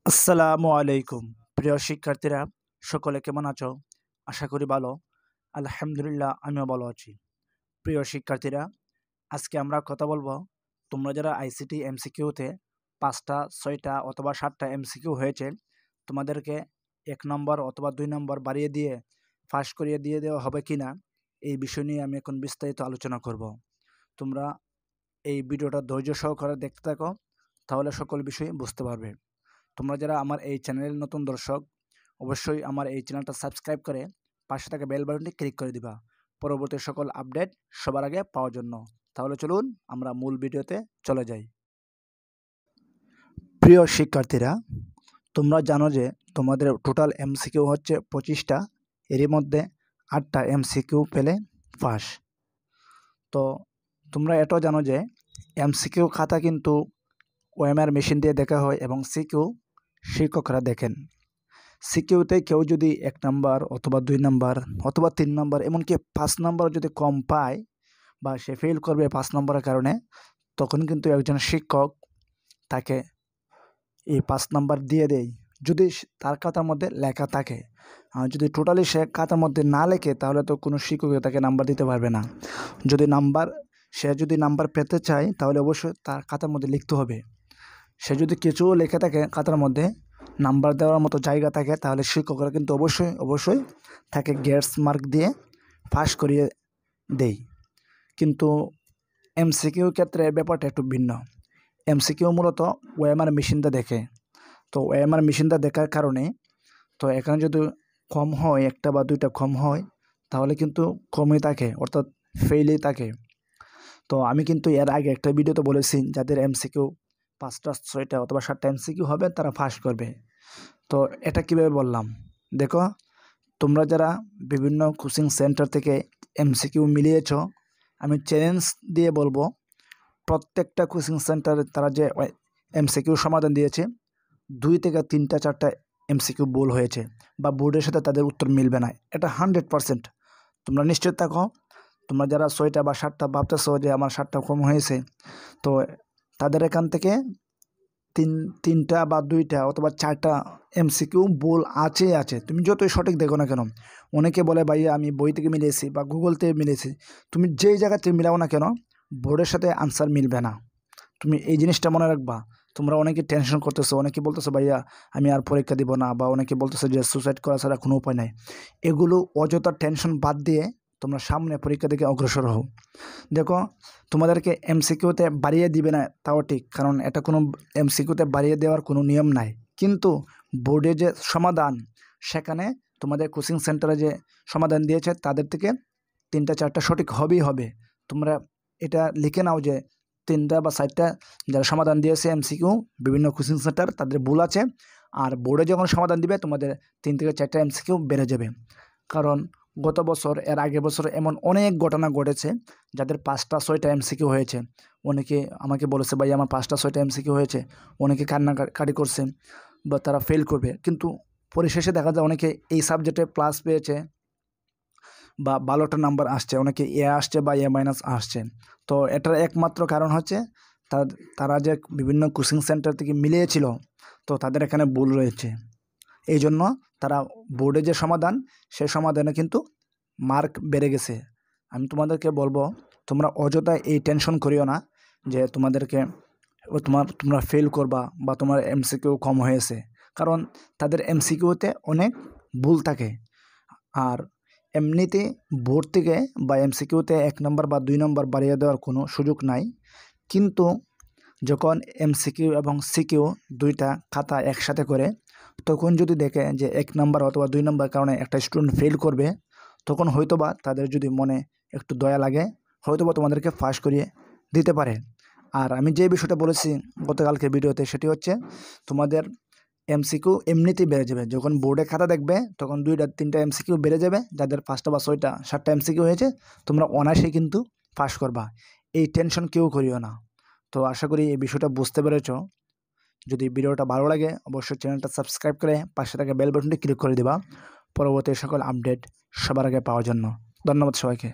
আসসালামু আলাইকুম। প্রিয় শিক্ষার্থীরা, সকলে কেমন আছো? আশা করি ভালো। আলহামদুলিল্লাহ, আমিও ভালো আছি। প্রিয় শিক্ষার্থীরা, আজকে আমরা কথা বলবো, তোমরা যারা আইসিটি এমসিকিউতে ৫টা ৬টা অথবা ৭টা এমসিকিউ হয়েছে, তোমাদেরকে ১ নম্বর অথবা ২ নম্বর বাড়িয়ে দিয়ে পাস করিয়ে দিয়ে দেওয়া হবে কিনা, এই বিষয় নিয়ে আমি এখন বিস্তারিত আলোচনা করব। তোমরা এই ভিডিওটা ধৈর্য সহকারে দেখতে থাকো, তাহলে সকল বিষয় বুঝতে পারবে। তোমরা যারা আমার এই চ্যানেলের নতুন দর্শক, অবশ্যই আমার এই চ্যানেলটা সাবস্ক্রাইব করে পাশে থাকা বেল বাটনটি ক্লিক করে দিবা পরবর্তী সকল আপডেট সবার আগে পাওয়ার জন্য। তাহলে চলুন আমরা মূল ভিডিওতে চলে যাই। প্রিয় শিক্ষার্থীরা, তোমরা জানো যে তোমাদের টোটাল এমসিকিউ হচ্ছে 25টা, এরই মধ্যে 8টা এমসিকিউ পেলে পাস। তো তোমরা এটাও জানো যে এমসিকিউ খাতা কিন্তু ওএমআর মেশিন দিয়ে দেখা হয় এবং সিকিউ শিক্ষকরা দেখেন। সিকিউতে কেউ যদি 1 নাম্বার অথবা 2 নাম্বার অথবা 3 নাম্বার এমনকি 5 নাম্বার যদি কম পায় বা সে ফেল করবে 5 নাম্বারের কারণে, তখন কিন্তু একজন শিক্ষক তাকে এই 5 নাম্বার দিয়ে দেয় যদি তার খাতার মধ্যে লেখা থাকে। আর যদি টোটালি সে খাতার মধ্যে না লেখে, তাহলে তো কোনো শিক্ষকই তাকে নাম্বার দিতে পারবে না। সে যদি নাম্বার পেতে চায়, তাহলে অবশ্যই তার খাতার মধ্যে লিখতে হবে। সে যদি কিছু লেখে থাকে খাতার মধ্যে, নাম্বার দেওয়ার মতো জায়গা থাকে, তাহলে শিক্ষকরা কিন্তু অবশ্যই তাকে গ্রেডস মার্ক দিয়ে পাস করিয়ে দেয়। কিন্তু এমসিকিউ ক্ষেত্রে ব্যাপারটা একটু ভিন্ন। এমসিকিউ মূলত ওএমআর মেশিনটা দেখে। তো ওএমআর মেশিনটা দেখার কারণে তো এখানে যদি কম হয়, 1টা বা 2টা কম হয়, তাহলে কিন্তু কমই থাকে, অর্থাৎ ফেইলই থাকে। তো আমি কিন্তু এর আগে একটা ভিডিওতে বলেছি, যাদের এমসিকিউ 5টা 6টা অথবা 7টা এমসিকিউ হবে তারা পাস করবে। তো এটা কিভাবে বললাম দেখো, তোমরা যারা বিভিন্ন কোচিং সেন্টার থেকে এমসিকিউ মিলিয়েছ, আমি চ্যালেঞ্জ দিয়ে বলবো, প্রত্যেকটা কোচিং সেন্টারে তারা যে এমসিকিউ সমাধান দিয়েছে, 2 থেকে 3টা 4টা এমসিকিউ ভুল হয়েছে বা বোর্ডের সাথে তাদের উত্তর মিলবে না। এটা 100%। তোমরা নিশ্চিত থাকো। তোমরা যারা 6টা বা 7টা ভাবতেছো যে আমার 7টা কম হয়েছে, তো তাদের এখান থেকে তিনটা বা 2টা অথবা 4টা এমসিকিউ ভুল আছে। তুমি যতই সঠিক দেখো না কেন, অনেকে বলে ভাইয়া আমি বই থেকে মিলিয়েছি বা গুগল থেকে মিলিয়েছি। তুমি যেই জায়গা থেকে মিলাও না কেন, বোর্ডের সাথে আনসার মিলবে না। তুমি এই জিনিসটা মনে রাখবা। তোমরা অনেকে টেনশন করতেছো, অনেকে বলতেছো ভাইয়া আমি আর পরীক্ষা দিব না, বা অনেকে বলতেছো যে সুসাইড করা ছাড়া কোনো উপায় নাই। এগুলো অযথা টেনশন বাদ দিয়ে তোমরা সামনে পরীক্ষা দিকে অগ্রসর হও। দেখো, তোমাদেরকে এমসিকিউতে বাড়িয়ে দিবে না তাও ঠিক, কারণ এটা কোনো এমসিকিউতে বাড়িয়ে দেওয়ার কোনো নিয়ম নাই। কিন্তু বোর্ডে যে সমাধান, সেখানে তোমাদের কোচিং সেন্টারে যে সমাধান দিয়েছে তাদের থেকে 3টা 4টা সঠিক হবেই হবে। তোমরা এটা লিখে নাও যে 3টা বা 4টা যারা সমাধান দিয়েছে এমসিকিউ বিভিন্ন কোচিং সেন্টার, তাদের ভুল আছে। আর বোর্ডে যখন সমাধান দিবে, তোমাদের 3 থেকে 4টা এমসিকিউ বেড়ে যাবে। কারণ গত বছর, এর আগের বছর এমন অনেক ঘটনা ঘটেছে যাদের 5টা 6টা এমসিকিউ হয়েছে। অনেকে আমাকে বলেছে ভাই আমার 5টা 6টা এমসিকিউ হয়েছে। অনেকে কান্নাকাটি করছে বা তারা ফেল করবে, কিন্তু পরিশেষে দেখা যায় অনেকে এই সাবজেক্টে প্লাস পেয়েছে বা ভালোটা নাম্বার আসছে, অনেকে এ আসছে বা এ মাইনাস আসছে। তো এটার একমাত্র কারণ হচ্ছে তারা যে বিভিন্ন কোচিং সেন্টার থেকে মিলিয়েছিল, তো তাদের এখানে ভুল রয়েছে। এই জন্য তারা বোর্ডে যে সমাধান, সেই সমাধানে কিন্তু মার্ক বেড়ে গেছে। আমি তোমাদেরকে বলবো, তোমরা অযথা এই টেনশন করিও না যে তোমরা ফেল করবা বা তোমার এমসিকিউ কম হয়েছে, কারণ তাদের এমসিকিউতে অনেক ভুল থাকে। আর এমনিতে বোর্ড থেকে বা এমসিকিউতে 1 নম্বর বা 2 নম্বর বাড়িয়ে দেওয়ার কোনো সুযোগ নাই। কিন্তু যখন এমসিকিউ এবং সিকিউ 2টা খাতা একসাথে করে, তখন যদি দেখে যে 1 নম্বর অথবা 2 নম্বর কারণে একটা স্টুডেন্ট ফেল করবে, তখন হয়তোবা তাদের যদি মনে একটু দয়া লাগে, হয়তোবা তোমাদেরকে পাস করিয়ে দিতে পারে। আর আমি যে বিষয়টা বলেছি গতকালকে ভিডিওতে, সেটি হচ্ছে তোমাদের এমসিকিউ এমনিতেই বেড়ে যাবে। যখন বোর্ডে খাতা দেখবে, তখন 2টা 3টা এমসিকিউ বেড়ে যাবে। যাদের 5টা বা 6টা 7টা এমসিকিউ হয়েছে, তোমরা অনায়াসেই কিন্তু পাস করবা। এই টেনশন কেউ করিও না। তো আশা করি এই বিষয়টা বুঝতে পেরেছ। যদি ভিডিওটা ভালো লাগে, অবশ্যই চ্যানেলটা সাবস্ক্রাইব করে পাশে থাকা বেল বাটনটি ক্লিক করে দিবা পরবর্তী সকল আপডেট সবার আগে পাওয়ার জন্য। ধন্যবাদ সবাইকে।